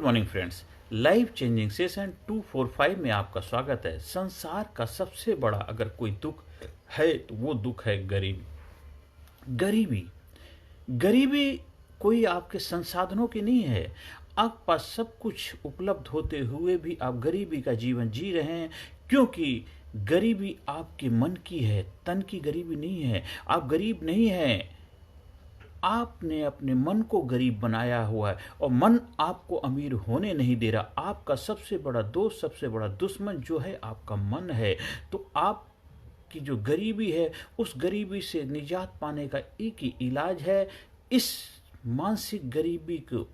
Morning friends, life changing session 245 में आपका स्वागत है। संसार का सबसे बड़ा अगर कोई दुख है तो वो दुख है गरीबी। गरीबी गरीबी कोई आपके संसाधनों की नहीं है। आपके पास सब कुछ उपलब्ध होते हुए भी आप गरीबी का जीवन जी रहे हैं, क्योंकि गरीबी आपके मन की है, तन की गरीबी नहीं है। आप गरीब नहीं हैं, आपने अपने मन को गरीब बनाया हुआ है और मन आपको अमीर होने नहीं दे रहा। आपका सबसे बड़ा दोस्त, सबसे बड़ा दुश्मन जो है आपका मन है। तो आपकी जो गरीबी है, उस गरीबी से निजात पाने का एक ही इलाज है। इस मानसिक गरीबी को,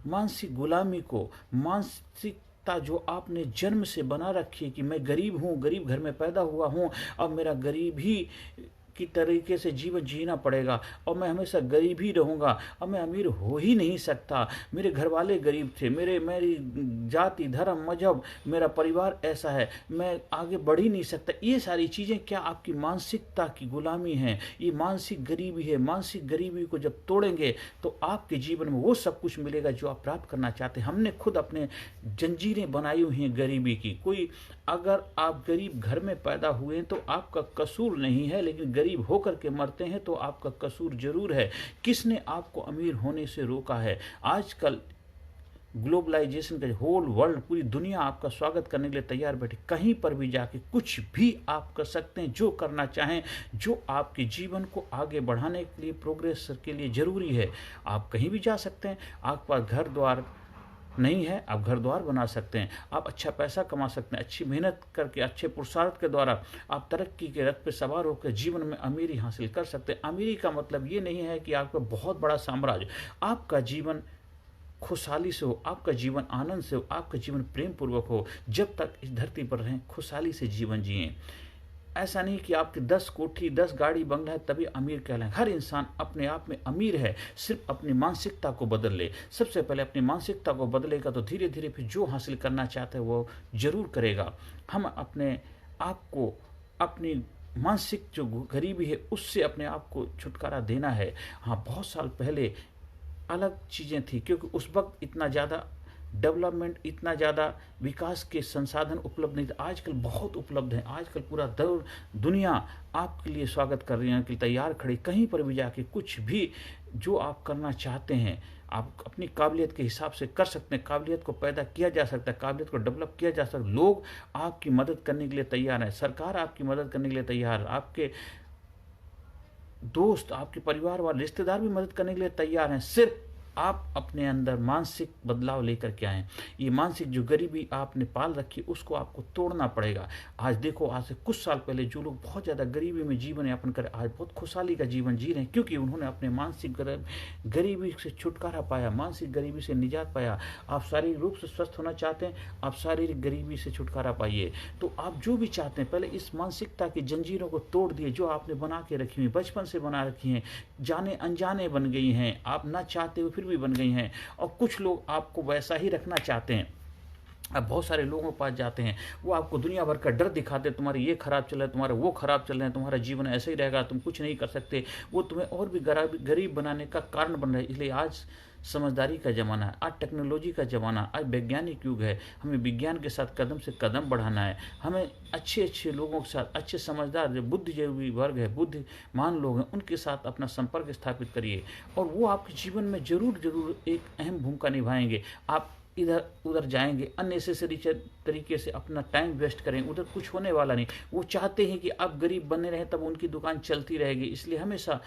मानसिक गुलामी को, मानसिकता जो आपने जन्म से बना रखी है कि मैं गरीब हूँ, गरीब घर में पैदा हुआ हूँ, अब मेरा गरीब ही की तरीके से जीवन जीना पड़ेगा और मैं हमेशा गरीब ही रहूँगा, अब मैं अमीर हो ही नहीं सकता। मेरे घर वाले गरीब थे, मेरी जाति, धर्म, मजहब, मेरा परिवार ऐसा है, मैं आगे बढ़ ही नहीं सकता। ये सारी चीज़ें क्या आपकी मानसिकता की गुलामी हैं? ये मानसिक गरीबी है। मानसिक गरीबी को जब तोड़ेंगे तो आपके जीवन में वो सब कुछ मिलेगा जो आप प्राप्त करना चाहते हैं। हमने खुद अपने जंजीरें बनाई हुई हैं गरीबी की। कोई अगर आप गरीब घर में पैदा हुए हैं तो आपका कसूर नहीं है, लेकिन गरीब होकर के मरते हैं तो आपका कसूर जरूर है। किसने आपको अमीर होने से रोका है? आजकल ग्लोबलाइजेशन का होल वर्ल्ड, पूरी दुनिया आपका स्वागत करने के लिए तैयार बैठी। कहीं पर भी जाके कुछ भी आप कर सकते हैं, जो करना चाहें, जो आपके जीवन को आगे बढ़ाने के लिए, प्रोग्रेस के लिए जरूरी है। आप कहीं भी जा सकते हैं। आपके पास घर द्वार नहीं है, आप घर द्वार बना सकते हैं। आप अच्छा पैसा कमा सकते हैं। अच्छी मेहनत करके, अच्छे पुरुषार्थ के द्वारा आप तरक्की के रथ पे सवार होकर जीवन में अमीरी हासिल कर सकते हैं। अमीरी का मतलब ये नहीं है कि आपका बहुत बड़ा साम्राज्य। आपका जीवन खुशहाली से हो, आपका जीवन आनंद से हो, आपका जीवन प्रेम पूर्वक हो। जब तक इस धरती पर रहें, खुशहाली से जीवन जिएं। ऐसा नहीं कि आपके 10 कोठी, 10 गाड़ी, बंगला है तभी अमीर कहलाएं। हर इंसान अपने आप में अमीर है, सिर्फ अपनी मानसिकता को बदल ले। सबसे पहले अपनी मानसिकता को बदलेगा तो धीरे धीरे फिर जो हासिल करना चाहता है वो जरूर करेगा। हम अपने आप को, अपनी मानसिक जो गरीबी है उससे अपने आप को छुटकारा देना है। हाँ, बहुत साल पहले अलग चीज़ें थी, क्योंकि उस वक्त इतना ज़्यादा डेवलपमेंट, इतना ज़्यादा विकास के संसाधन उपलब्ध नहीं थे। आजकल बहुत उपलब्ध हैं। आजकल पूरा दुनिया आपके लिए स्वागत कर रही है कि तैयार खड़ी। कहीं पर भी जाके कुछ भी जो आप करना चाहते हैं, आप अपनी काबिलियत के हिसाब से कर सकते हैं। काबिलियत को पैदा किया जा सकता है, काबिलियत को डेवलप किया जा सकता है। लोग आपकी मदद करने के लिए तैयार हैं, सरकार आपकी मदद करने के लिए तैयार है, आपके दोस्त, आपके परिवार वाले, रिश्तेदार भी मदद करने के लिए तैयार हैं। सिर्फ आप अपने अंदर मानसिक बदलाव लेकर के आएँ। ये मानसिक जो गरीबी आपने पाल रखी उसको आपको तोड़ना पड़ेगा। आज देखो, आज से कुछ साल पहले जो लोग बहुत ज़्यादा गरीबी में जीवन यापन कर आज बहुत खुशहाली का जीवन जी रहे हैं, क्योंकि उन्होंने अपने मानसिक गरीबी से छुटकारा पाया, मानसिक गरीबी से निजात पाया। आप शारीरिक रूप से स्वस्थ होना चाहते हैं, आप शारीरिक गरीबी से छुटकारा पाइए। तो आप जो भी चाहते हैं, पहले इस मानसिकता की जंजीरों को तोड़ दिए जो आपने बना के रखी हुई, बचपन से बना रखी हैं, जाने अनजाने बन गई हैं, आप ना चाहते हुए फिर भी बन गई हैं। और कुछ लोग आपको वैसा ही रखना चाहते हैं। अब बहुत सारे लोगों के पास जाते हैं, वो आपको दुनिया भर का डर दिखाते हैं, तुम्हारे ये खराब चल रहा है, तुम्हारा वो खराब चल रहा है, तुम्हारा जीवन ऐसे ही रहेगा, तुम कुछ नहीं कर सकते। वो तुम्हें और भी गरीब बनाने का कारण बन रहा है। इसलिए आज समझदारी का ज़माना है, आज टेक्नोलॉजी का ज़माना, आज वैज्ञानिक युग है। हमें विज्ञान के साथ कदम से कदम बढ़ाना है। हमें अच्छे अच्छे लोगों के साथ, अच्छे समझदार जो बुद्धिजीवी वर्ग है, बुद्धिमान लोग हैं, उनके साथ अपना संपर्क स्थापित करिए और वो आपके जीवन में जरूर एक अहम भूमिका निभाएंगे। आप इधर उधर जाएंगे, अननेसेसरी तरीके से अपना टाइम वेस्ट करें, उधर कुछ होने वाला नहीं। वो चाहते हैं कि आप गरीब बने रहें, तब उनकी दुकान चलती रहेगी। इसलिए हमेशा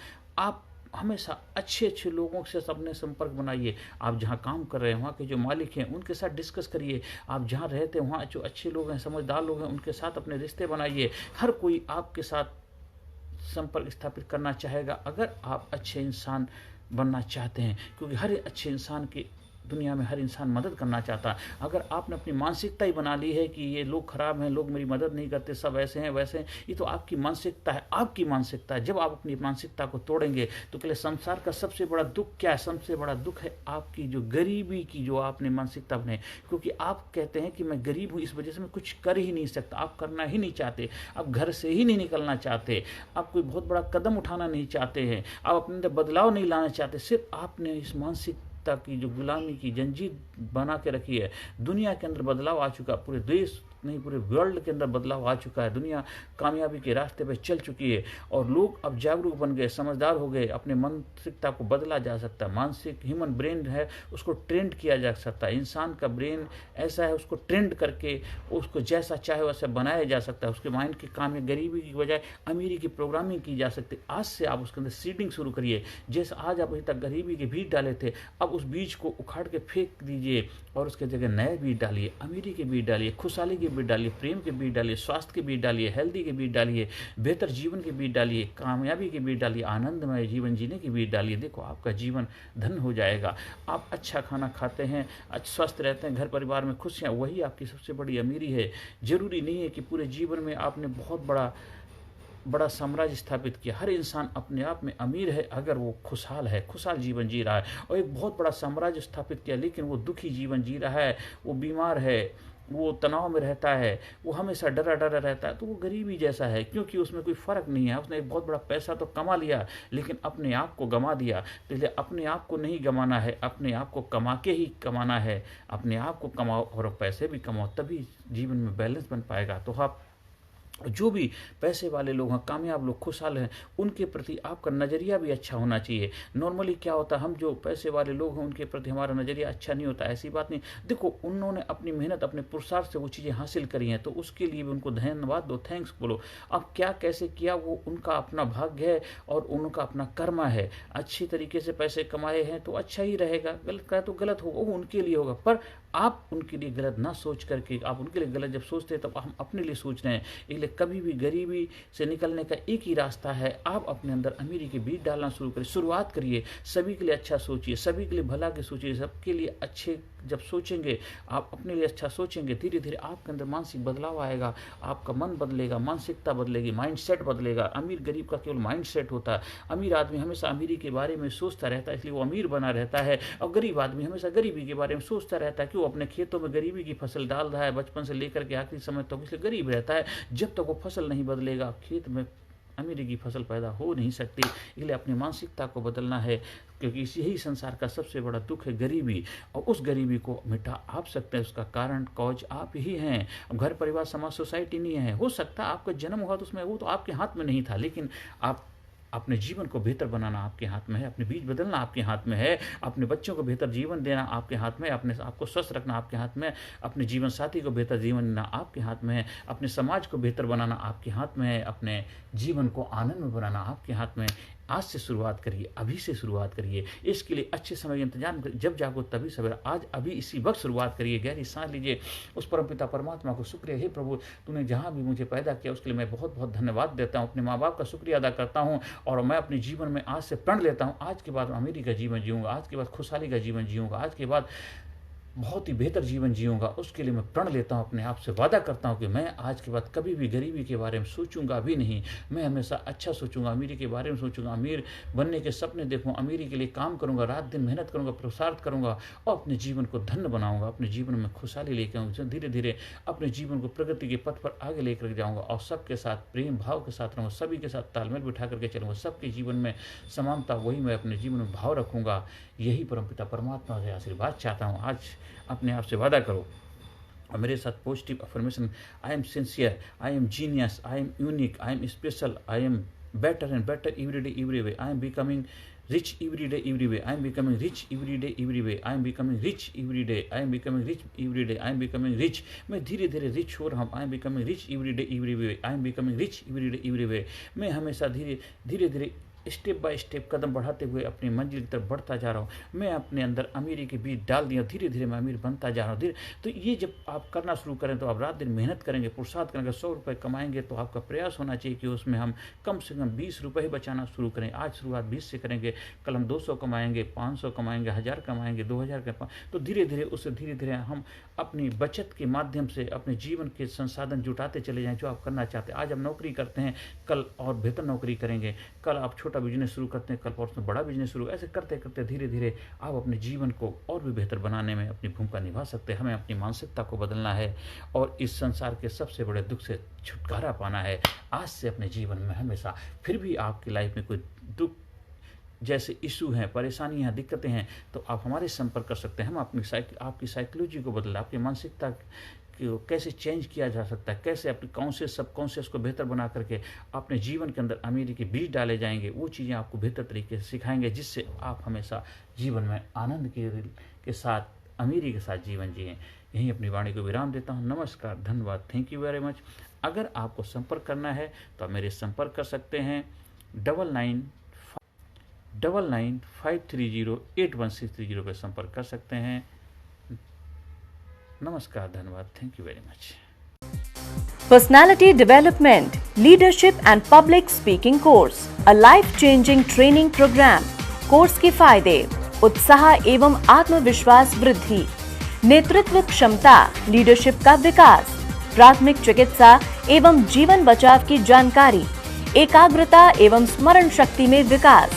अच्छे लोगों से अपने संपर्क बनाइए। आप जहाँ काम कर रहे हैं, वहाँ के जो मालिक हैं उनके साथ डिस्कस करिए। आप जहाँ रहते हैं वहाँ जो अच्छे लोग हैं, समझदार लोग हैं, उनके साथ अपने रिश्ते बनाइए। हर कोई आपके साथ संपर्क स्थापित करना चाहेगा अगर आप अच्छे इंसान बनना चाहते हैं, क्योंकि हर अच्छे इंसान की दुनिया में हर इंसान मदद करना चाहता है। अगर आपने अपनी मानसिकता ही बना ली है कि ये लोग खराब हैं, लोग मेरी मदद नहीं करते, सब ऐसे हैं वैसे हैं, ये तो आपकी मानसिकता है, आपकी मानसिकता है। जब आप अपनी मानसिकता को तोड़ेंगे तो पहले संसार का सबसे बड़ा दुख क्या है? सबसे बड़ा दुख है आपकी जो गरीबी की जो आपने मानसिकता बनाई। क्योंकि आप कहते हैं कि मैं गरीब हूँ, इस वजह से मैं कुछ कर ही नहीं सकता। आप करना ही नहीं चाहते, आप घर से ही नहीं निकलना चाहते, आप कोई बहुत बड़ा कदम उठाना नहीं चाहते हैं, आप अपने अंदर बदलाव नहीं लाना चाहते। सिर्फ आपने इस मानसिक मानसिकता की जो गुलामी की जंजीर बना के रखी है, दुनिया के अंदर बदलाव आ चुका, पूरे देश नहीं पूरे वर्ल्ड के अंदर बदलाव आ चुका है। दुनिया कामयाबी के रास्ते पे चल चुकी है और लोग अब जागरूक बन गए, समझदार हो गए। अपने मानसिकता को बदला जा सकता है। मानसिक ह्यूमन ब्रेन है, उसको ट्रेंड किया जा सकता है। इंसान का ब्रेन ऐसा है, उसको ट्रेंड करके उसको जैसा चाहे वैसा बनाया जा सकता है। उसके माइंड के काम में गरीबी की बजाय अमीरी की प्रोग्रामिंग की जा सकती है। आज से आप उसके अंदर सीडिंग शुरू करिए। जैसे आज आप अभी तक गरीबी के बीज डाले थे, अब उस बीज को उखाड़ के फेंक दीजिए और उसके जगह नए बीज डालिए। अमीरी के बीज डालिए, खुशहाली के बीज डालिए, प्रेम के बीज डालिए, स्वास्थ्य के बीज डालिए, हेल्दी के बीज डालिए, बेहतर जीवन के बीज डालिए, कामयाबी के बीज डालिए, आनंदमय जीवन जीने के बीज डालिए। देखो आपका जीवन धन हो जाएगा। आप अच्छा खाना खाते हैं, स्वस्थ रहते हैं, घर परिवार में खुश हैं, वही आपकी सबसे बड़ी अमीरी है। जरूरी नहीं है कि पूरे जीवन में आपने बहुत बड़ा साम्राज्य स्थापित किया। हर इंसान अपने आप में अमीर है अगर वो खुशहाल है, खुशहाल जीवन जी रहा है। और एक बहुत बड़ा साम्राज्य स्थापित किया लेकिन वो दुखी जीवन जी रहा है, वो बीमार है, वो तनाव में रहता है, वो हमेशा डरा डरा रहता है, तो वो गरीबी जैसा है। क्योंकि उसमें कोई फ़र्क नहीं है। उसने एक बहुत बड़ा पैसा तो कमा लिया लेकिन अपने आप को गंवा दिया। तो इसलिए अपने आप को नहीं गंवाना है, अपने आप को कमा के ही कमाना है। अपने आप को कमाओ और पैसे भी कमाओ, तभी जीवन में बैलेंस बन पाएगा। तो आप जो भी पैसे वाले लोग हैं, कामयाब लोग, खुशहाल हैं, उनके प्रति आपका नज़रिया भी अच्छा होना चाहिए। नॉर्मली क्या होता है, हम जो पैसे वाले लोग हैं उनके प्रति हमारा नज़रिया अच्छा नहीं होता। ऐसी बात नहीं। देखो उन्होंने अपनी मेहनत, अपने पुरुषार्थ से वो चीज़ें हासिल करी हैं, तो उसके लिए भी उनको धन्यवाद दो, थैंक्स बोलो। अब क्या कैसे किया वो उनका अपना भाग्य है और उनका अपना कर्म है। अच्छी तरीके से पैसे कमाए हैं तो अच्छा ही रहेगा, गलत का तो गलत होगा, वो उनके लिए होगा। पर आप उनके लिए गलत ना सोच करके, आप उनके लिए गलत जब सोचते हैं तब हम अपने लिए सोच रहे हैं। इसलिए कभी भी गरीबी से निकलने का एक ही रास्ता है, आप अपने अंदर अमीरी के बीज डालना शुरू करिए। शुरुआत करिए, सभी के लिए अच्छा सोचिए, सभी के लिए भला के सोचिए, सबके लिए अच्छे जब सोचेंगे, आप अपने लिए अच्छा सोचेंगे, धीरे धीरे आपके अंदर मानसिक बदलाव आएगा, आपका मन बदलेगा, मानसिकता बदलेगी, माइंड सेट बदलेगा। अमीर गरीब का केवल माइंड सेट होता है। अमीर आदमी हमेशा अमीरी के बारे में सोचता रहता है, इसलिए वो अमीर बना रहता है, और गरीब आदमी हमेशा गरीबी के बारे में सोचता रहता है कि वो अपने खेतों में गरीबी की फसल डाल रहा है बचपन से लेकर के आखिरी समय तक, इसलिए गरीब रहता है। जब तक वो फसल नहीं बदलेगा, खेत में अमीरी की फसल पैदा हो नहीं सकती। इसलिए अपनी मानसिकता को बदलना है, क्योंकि यही संसार का सबसे बड़ा दुख है, गरीबी। और उस गरीबी को मिटा आप सकते हैं, उसका कारण कॉज आप ही हैं। अब घर परिवार समाज सोसाइटी नहीं है। हो सकता है आपका जन्म हुआ तो उसमें वो तो आपके हाथ में नहीं था, लेकिन आप अपने जीवन को बेहतर बनाना आपके हाथ में है, अपने बीज बदलना आपके हाथ में है, अपने बच्चों को बेहतर जीवन देना आपके हाथ में है, अपने आपको स्वस्थ रखना आपके हाथ में है, अपने जीवन साथी को बेहतर जीवन देना आपके हाथ में है, अपने समाज को बेहतर बनाना आपके हाथ में है, अपने जीवन को आनंद में बनाना आपके हाथ में है। आज से शुरुआत करिए, अभी से शुरुआत करिए। इसके लिए अच्छे समय का इंतजार करिए, जब जागो तभी सवेरा। आज अभी इसी वक्त शुरुआत करिए। गहरी सांस लीजिए, उस परमपिता परमात्मा को शुक्रिया, हे प्रभु तूने जहाँ भी मुझे पैदा किया उसके लिए मैं बहुत बहुत धन्यवाद देता हूँ। अपने माँ बाप का शुक्रिया अदा करता हूँ और मैं अपने जीवन में आज से प्रण लेता हूँ, आज के बाद अमीरी का जीवन जीऊँगा, आज के बाद खुशहाली का जीवन जीऊँगा, आज के बाद बहुत ही बेहतर जीवन जीऊँगा। उसके लिए मैं प्रण लेता हूँ, अपने आप से वादा करता हूँ कि मैं आज के बाद कभी भी गरीबी के बारे में सोचूंगा भी नहीं। मैं हमेशा अच्छा सोचूंगा, अमीरी के बारे में सोचूंगा, अमीर बनने के सपने देखूँ, अमीरी के लिए काम करूँगा, रात दिन मेहनत करूँगा, पुरुषार्थ करूँगा और अपने जीवन को धन्य बनाऊँगा। अपने जीवन में खुशहाली लेकर आऊँगा, धीरे धीरे अपने जीवन को प्रगति के पथ पर आगे लेकर जाऊँगा और सबके साथ प्रेम भाव के साथ रहूँगा, सभी के साथ तालमेल बिठा करके चलूँगा। सबके जीवन में समानता, वही मैं अपने जीवन में भाव रखूँगा। यही परमपिता परमात्मा से आशीर्वाद चाहता हूँ। आज अपने आप से वादा करो और मेरे साथ positive affirmation, I am sincere, I am genius, I am unique, I am special, I am better and better every day, every way. I am becoming rich every day, every way. I am becoming rich every day, every way. I am becoming rich every day. I am becoming rich every day. I am becoming rich. मैं धीरे धीरे rich हो रहा हूँ. I am becoming rich every day, every way. I am becoming rich every day, every way. मैं हमेशा धीरे धीरे स्टेप बाय स्टेप कदम बढ़ाते हुए अपनी मंजिल की तरफ बढ़ता जा रहा हूँ. मैं अपने अंदर अमीरी के बीज डाल दिया, धीरे धीरे मैं अमीर बनता जा रहा हूँ. धीरे तो ये जब आप करना शुरू करें तो आप रात दिन मेहनत करेंगे, पुरुषार्थ करेंगे, 100 रुपये कमाएंगे तो आपका प्रयास होना चाहिए कि उसमें हम कम से कम 20 रुपये ही बचाना शुरू करें. आज शुरुआत 20 से करेंगे, कल हम 200 कमाएंगे, 500 कमाएंगे, 1000 कमाएंगे, 2000 तो धीरे धीरे उससे धीरे धीरे हम अपनी बचत के माध्यम से अपने जीवन के संसाधन जुटाते चले जाएं जो आप करना चाहते हैं. आज हम नौकरी करते हैं, कल और बेहतर नौकरी करेंगे, कल आप छोटा बिजनेस शुरू करते हैं, कल परसों में बड़ा बिजनेस शुरू. ऐसे करते करते धीरे धीरे आप अपने जीवन को और भी बेहतर बनाने में अपनी भूमिका निभा सकते हैं. हमें अपनी मानसिकता को बदलना है और इस संसार के सबसे बड़े दुख से छुटकारा पाना है. आज से अपने जीवन में हमेशा फिर भी आपकी लाइफ में कोई दुख जैसे इशू हैं, परेशानियाँ, दिक्कतें हैं, तो आप हमारे संपर्क कर सकते हैं। हम आपकी साइकोलॉजी को बदल, आपकी मानसिकता को कैसे चेंज किया जा सकता है, कैसे अपनी कॉन्शियस सबकॉन्शियस को बेहतर बना करके अपने जीवन के अंदर अमीरी के बीज डाले जाएंगे, वो चीज़ें आपको बेहतर तरीके से सिखाएंगे, जिससे आप हमेशा जीवन में आनंद के साथ, अमीरी के साथ जीवन जिएँ। यहीं अपनी वाणी को विराम देता हूँ। नमस्कार, धन्यवाद, थैंक यू वेरी मच। अगर आपको संपर्क करना है तो आप मेरे संपर्क कर सकते हैं 9995308160 पे संपर्क कर सकते हैं। नमस्कार, धन्यवाद, thank you very much. Personality Development, Leadership and Public Speaking Course, a life-changing training program. Course के फायदे: उत्साह एवं आत्मविश्वास वृद्धि, नेतृत्व क्षमता, लीडरशिप का विकास, प्राथमिक चिकित्सा एवं जीवन बचाव की जानकारी, एकाग्रता एवं स्मरण शक्ति में विकास,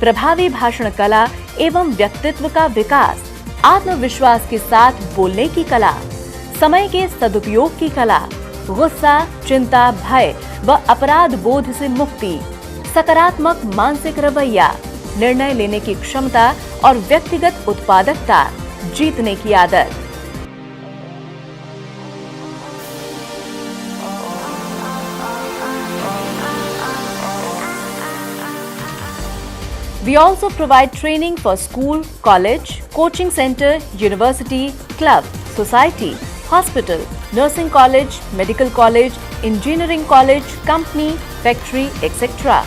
प्रभावी भाषण कला एवं व्यक्तित्व का विकास, आत्मविश्वास के साथ बोलने की कला, समय के सदुपयोग की कला, गुस्सा, चिंता, भय व अपराध बोध से मुक्ति, सकारात्मक मानसिक रवैया, निर्णय लेने की क्षमता और व्यक्तिगत उत्पादकता, जीतने की आदत। We also provide training for school, college, coaching center, university, club, society, hospital, nursing college, medical college, engineering college, company, factory, etc.